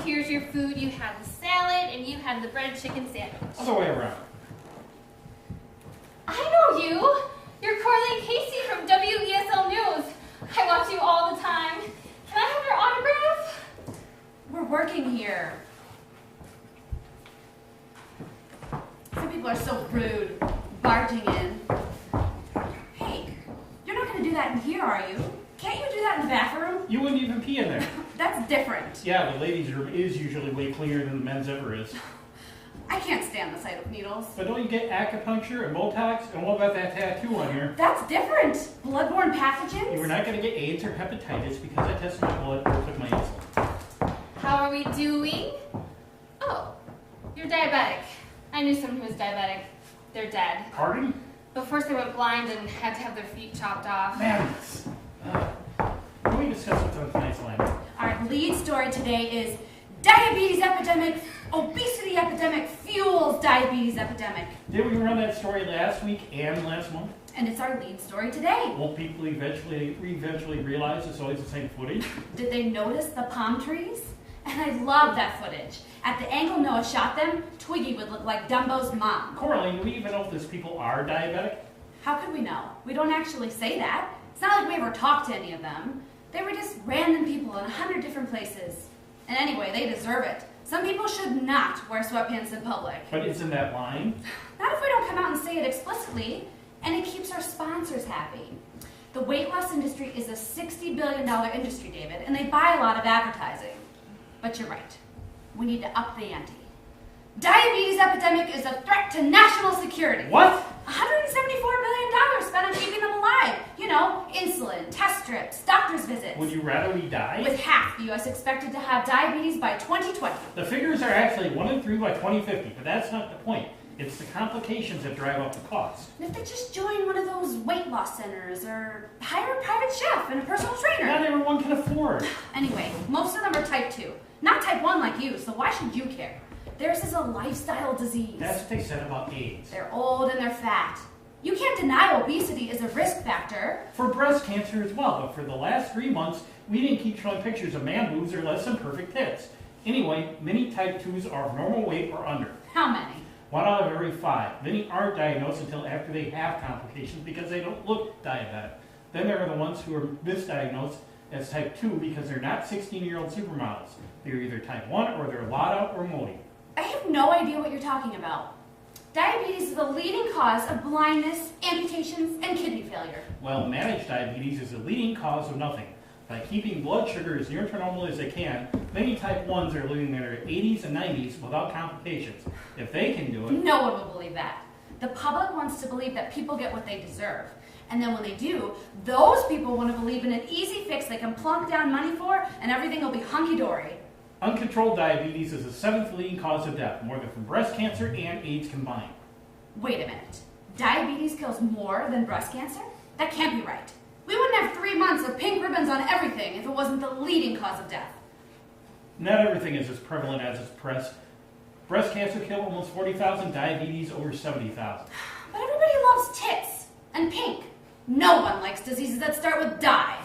here's your food. You had the salad and you had the breaded chicken sandwich. Other way around. I know you. You're Corley Casey from WESL News. I watch you all the time. Can I have your autograph? We're working here. Some people are so rude, barging in. Hey, you're not going to do that in here, are you? Can't you do that in the bathroom? You wouldn't even pee in there. That's different. Yeah, the ladies' room is usually way cleaner than the men's ever is. I can't stand the sight of needles. But don't you get acupuncture and Botox? And what about that tattoo on here? That's different. Bloodborne pathogens? You were not going to get AIDS or hepatitis because I tested my blood or took my insulin. How are we doing? Oh, you're diabetic. I knew someone who was diabetic. They're dead. Pardon? But first they went blind and had to have their feet chopped off. Madness. Can we discuss what's on tonight's line? Our lead story today is diabetes epidemic, obesity epidemic fuels diabetes epidemic. Did we run that story last week and last month? And it's our lead story today. Won't people eventually realize it's always the same footage? Did they notice the palm trees? And I love that footage. At the angle Noah shot them, Twiggy would look like Dumbo's mom. Coraline, do we even know if these people are diabetic? How could we know? We don't actually say that. It's not like we ever talked to any of them. They were just random people in 100 different places. And anyway, they deserve it. Some people should not wear sweatpants in public. But isn't that lying? Not if we don't come out and say it explicitly. And it keeps our sponsors happy. The weight loss industry is a $60 billion industry, David, and they buy a lot of advertising. But you're right. We need to up the ante. Diabetes epidemic is a threat to national security. What? $174 billion spent on keeping them alive. You know, insulin, test strips, doctor's visits. Would you rather we die? With half the U.S. expected to have diabetes by 2020. The figures are actually 1 in 3 by 2050, but that's not the point. It's the complications that drive up the cost. And if they just join one of those weight loss centers or hire a private chef and a personal trainer. Not everyone can afford. Anyway, most of them are type 2. Not type 1 like you, so why should you care? Theirs is a lifestyle disease. That's what they said about AIDS. They're old and they're fat. You can't deny obesity is a risk factor. For breast cancer as well, but for the last 3 months, we didn't keep showing pictures of man boobs or less than perfect tits. Anyway, many type 2s are of normal weight or under. How many? 1 out of every 5. Many aren't diagnosed until after they have complications because they don't look diabetic. Then there are the ones who are misdiagnosed as type 2 because they're not 16-year-old supermodels. They're either type 1 or they're Lowdown or Modi. I have no idea what you're talking about. Diabetes is the leading cause of blindness, amputations, and kidney failure. Well, managed diabetes is the leading cause of nothing. By keeping blood sugar as near to normal as they can, many type 1s are living in their 80s and 90s without complications. If they can do it... No one will believe that. The public wants to believe that people get what they deserve. And then when they do, those people want to believe in an easy fix they can plunk down money for and everything will be hunky-dory. Uncontrolled diabetes is the 7th leading cause of death, more than from breast cancer and AIDS combined. Wait a minute. Diabetes kills more than breast cancer? That can't be right. We wouldn't have 3 months of pink ribbons on everything if it wasn't the leading cause of death. Not everything is as prevalent as it's pressed. Breast cancer killed almost 40,000, diabetes over 70,000. But everybody loves tits and pink. No one likes diseases that start with die.